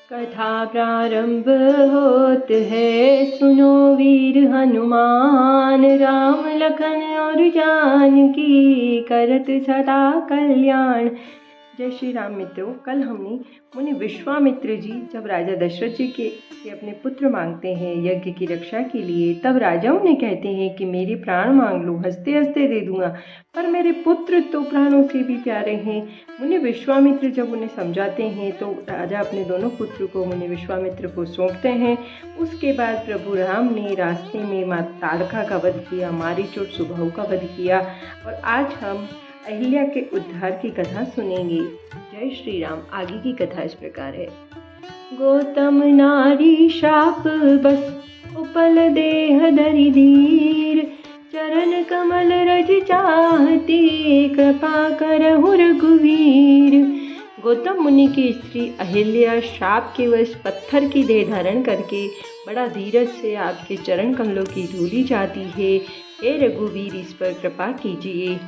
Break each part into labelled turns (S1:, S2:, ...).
S1: कथा प्रारंभ होत है, सुनो वीर हनुमान। राम लखन और जानकी, करत सदा कल्याण। जय श्री राम मित्रों, कल हमने मुनि विश्वामित्र जी जब राजा दशरथ जी के अपने पुत्र मांगते हैं यज्ञ की रक्षा के लिए, तब राजा उन्हें कहते हैं कि मेरे प्राण मांग लो, हंसते हंसते दे दूंगा, पर मेरे पुत्र तो प्राणों से भी प्यारे हैं। मुनि विश्वामित्र जब उन्हें समझाते हैं तो राजा अपने दोनों पुत्र को मुनि विश्वामित्र को सौंपते हैं। उसके बाद प्रभु राम ने रास्ते में माता ताड़का का वध किया, मारीच और सुबाहु का वध किया। और आज हम अहिल्या के उद्धार की कथा सुनेंगे। जय श्री राम। आगे की कथा इस प्रकार है। गौतम नारी शाप बस, उपल देह धरि धीर। चरण कमल रज चाहती, कृपा करहु रघुवीर। गौतम मुनि की स्त्री अहिल्या शाप के वश पत्थर की देह धारण करके बड़ा धीरज से आपके चरण कमलों की धूली चाहती है। हे रघुवीर, इस पर कृपा कीजिए।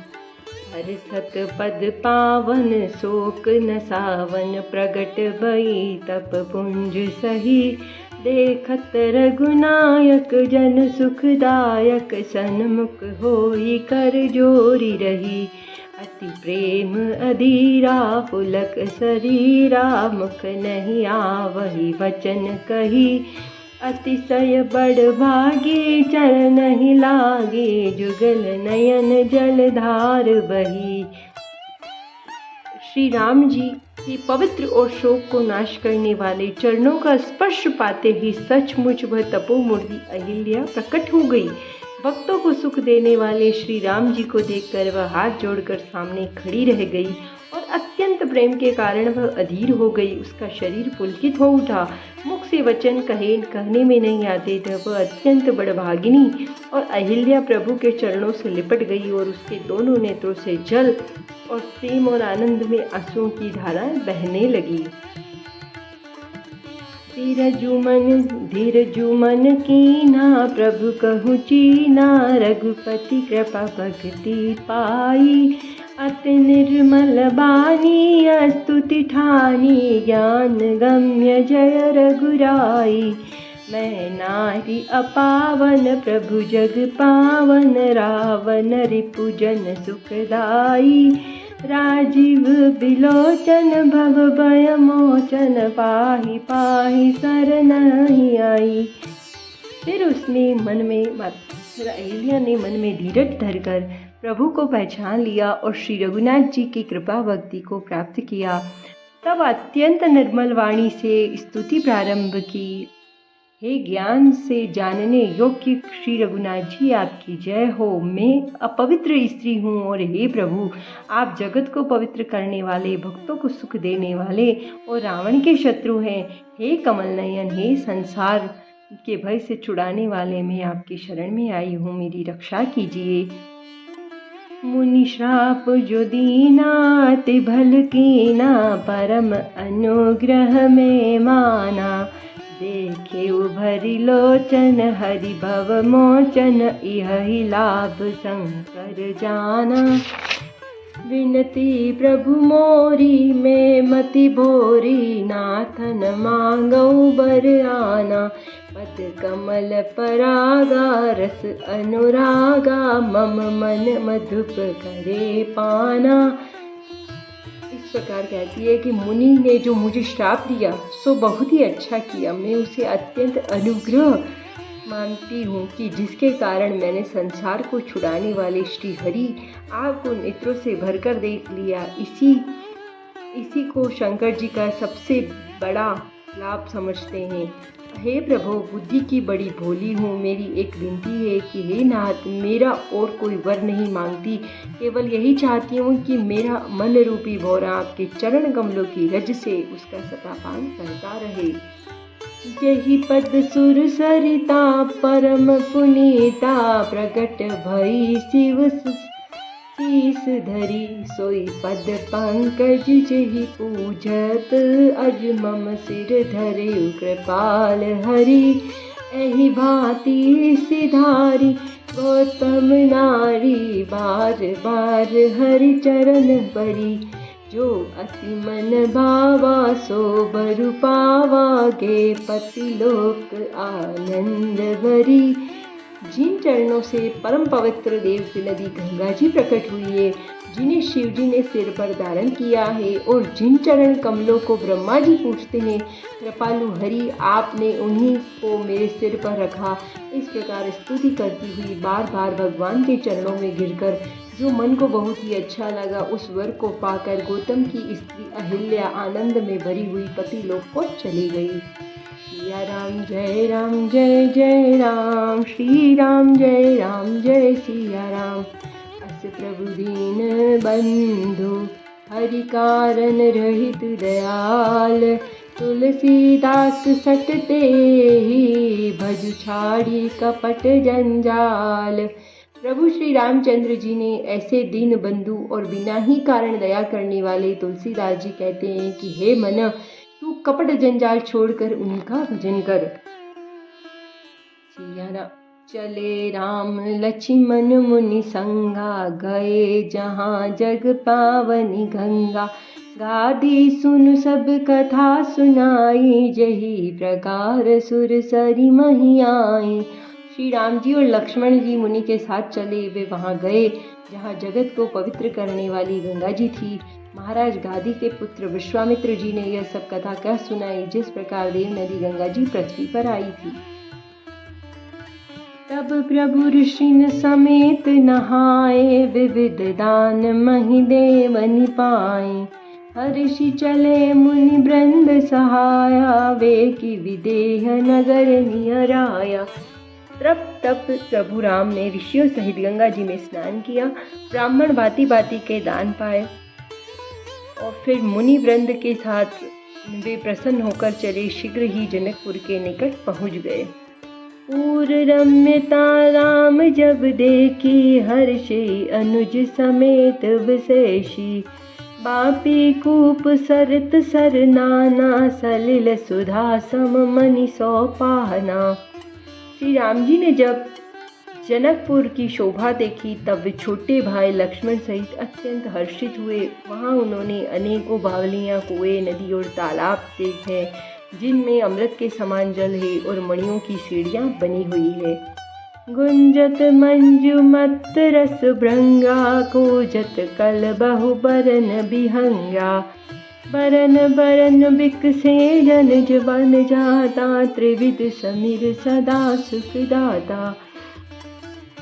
S1: हरसत पद पावन, शोक न सावन। प्रगट भई तप पुंज सही, देखत रघुनायक जन सुखदायक। सन्मुख होई कर जोरी रही, अति प्रेम अधीरा। पुलक शरीरा, मुख नहीं आवहि वचन कही। अतिशय बड़ भागे, चरण ही लागे। जुगल नयन जलधार बही। श्री राम जी की पवित्र और शोक को नाश करने वाले चरणों का स्पर्श पाते ही सचमुच वह तपोमूर्ति अहिल्या प्रकट हो गई। भक्तों को सुख देने वाले श्री राम जी को देखकर वह हाथ जोड़कर सामने खड़ी रह गई और अत्यंत प्रेम के कारण वह अधीर हो गई। उसका शरीर पुलकित हो उठा, मुख से वचन कहने में नहीं आते थे। वह अत्यंत बड़भागिनी और अहिल्या प्रभु के चरणों से लिपट गई और उसके दोनों नेत्रों से जल और प्रेम और आनंद में आंसुओं की धाराएं बहने लगी। धीरजु मन कीना, प्रभु कहु चीना। रघुपति कृपा भक्ति पाई, अति निर्मल बानी। स्तुति ठानी, ज्ञान गम्य जय रघुराई। मैं नारी अपावन, प्रभु जग पावन। रावण रिपु जन सुखदाई, राजीव बिलोचन। भव भय मोचन, पाहि पाहि शरणहि आई। फिर उसने मन में अहिल्या ने मन में धीरज धरकर प्रभु को पहचान लिया और श्री रघुनाथ जी की कृपा भक्ति को प्राप्त किया। तब अत्यंत निर्मल वाणी से स्तुति प्रारंभ की। हे ज्ञान से जानने योग्य श्री रघुनाथ जी, आपकी जय हो। मैं अपवित्र स्त्री हूँ और हे प्रभु, आप जगत को पवित्र करने वाले, भक्तों को सुख देने वाले और रावण के शत्रु हैं। हे कमल नयन, हे संसार के भय से छुड़ाने वाले, मैं आपकी शरण में आई हूँ, मेरी रक्षा कीजिए। मुनि श्राप जो दीना, अति भल कीना। परम अनुग्रह में माना, देखे उभरी लोचन। हरि भव मोचन, यही लाभ शंकर जाना। विनती प्रभु मोरी, में मति भोरी। नाथन मांगऊ बर आना, पद कमल परागा। रस अनुरागा, मम मन मधुप करे पाना। इस प्रकार कहती है कि मुनि ने जो मुझे श्राप दिया सो बहुत ही अच्छा किया। मैं उसे अत्यंत अनुग्रह मानती हूँ कि जिसके कारण मैंने संसार को छुड़ाने वाले श्री हरि आपको नेत्रों से भरकर देख लिया। इसी को शंकर जी का सबसे बड़ा लाभ समझते हैं। हे प्रभु, बुद्धि की बड़ी भोली हूँ। मेरी एक विनती है कि हे नाथ, मेरा और कोई वर नहीं मांगती, केवल यही चाहती हूँ कि मेरा मन रूपी भौरा आपके चरण कमलों की रज से उसका सतापान करता रहे। यही पद सुर सरिता, परम पुनीता। प्रगट भई शिव शीस धरी, सोई पद पंकज जेहि पूजत। अज मम सिर धरे कृपाल हरि, एहि भांति सिधारी। गौतम नारी, बार बार हरि चरण परी। जो अति मन भावा सो बरु पावागे, पति लोक आनंद भरी। जिन चरणों से परम पवित्र देव नदी गंगा जी प्रकट हुई है, जिन्हें शिव जी ने सिर पर धारण किया है और जिन चरण कमलों को ब्रह्मा जी पूछते हैं, कृपालु हरि आपने उन्हीं को मेरे सिर पर रखा। इस प्रकार स्तुति करती हुई बार बार भगवान के चरणों में गिरकर जो मन को बहुत ही अच्छा लगा, उस वर को पाकर गौतम की स्त्री अहिल्या आनंद में भरी हुई पति लोक को चली गई। सिया राम जय जय राम, श्री राम जय सिया राम। अस प्रभु दीन बंधु, हरि कारण रहित दयाल। तुलसीदास सटते ही, भजु छाड़ी कपट जंजाल। प्रभु श्री रामचंद्र जी ने ऐसे दीन बंधु और बिना ही कारण दया करने वाले तुलसीदास जी कहते हैं कि हे मन, तू कपट जंजाल छोड़कर उनका भजन कर। सिया राम चले राम लक्ष्मण मुनि संगा, गए जहाँ जग पावनी गंगा। गादी सुन सब कथा सुनाई, जही प्रकार सुर सरी मही आई। श्री राम जी और लक्ष्मण जी मुनि के साथ चले। वे वहाँ गए जहाँ जगत को पवित्र करने वाली गंगा जी थी। महाराज गादी के पुत्र विश्वामित्र जी ने यह सब कथा कह सुनाई, जिस प्रकार देव नदी गंगा जी पृथ्वी पर आई थी। तब प्रभु ऋषि समेत नहाए, विविध दान महि देवनि पाए। हर्षि चले मुनि वृंद सहाया, वे की विदेह नगर नियराया। तब प्रभु राम ने ऋषियों सहित गंगा जी में स्नान किया, ब्राह्मण भांति भांति के दान पाए और फिर मुनि वृंद के साथ वे प्रसन्न होकर चले। शीघ्र ही जनकपुर के निकट पहुंच गए। पूर रम्यता राम जब देखी, हर्षि अनुज समेत विशेषी। बापी कूप सरत सर नाना, सलिल सुधा सम मनि सौ पाहना। श्री राम जी ने जब जनकपुर की शोभा देखी, तब वे छोटे भाई लक्ष्मण सहित अत्यंत हर्षित हुए। वहाँ उन्होंने अनेकों बावलियाँ, कुएं, नदी और तालाब देखे, जिनमें अमृत के समान जल है और मणियों की सीढ़ियाँ बनी हुई है। गुंजत मंजु मत रस भृंगा, कोजत कल बहु बरन बिहंगा। बरन बरन बिकसे जन बन जाता, त्रिविध समीर सदा सुखदाता।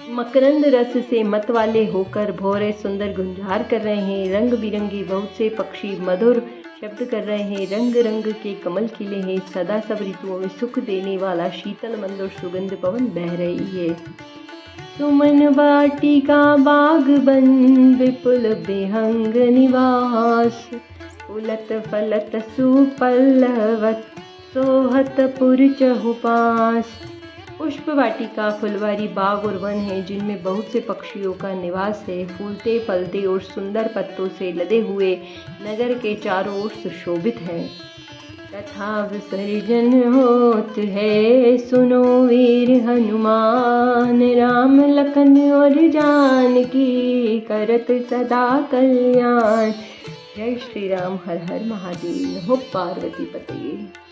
S1: मकरंद रस से मत वाले होकर भौरे सुंदर गुंजार कर रहे हैं। रंग बिरंगी बहुत से पक्षी मधुर शब्द कर रहे हैं। रंग रंग के कमल खिले हैं। सदा सब ऋतुओं में सुख देने वाला शीतल मंद और सुगंध पवन बह रही है। सुमन वाटिका बाग बन, विपुल बेहंग निवास। उलत फलत सुपल्लवत, सोहत पुर चहुपास। पुष्प वाटिका फुलवारी बाग और वन है, जिनमें बहुत से पक्षियों का निवास है। फूलते फलते और सुंदर पत्तों से लदे हुए नगर के चारों ओर सुशोभित है। तथा विसर्जन होत है, सुनो वीर हनुमान। राम लखन और जानकी, करत सदा कल्याण। जय श्री राम। हर हर महादेव। नमो पार्वती पते।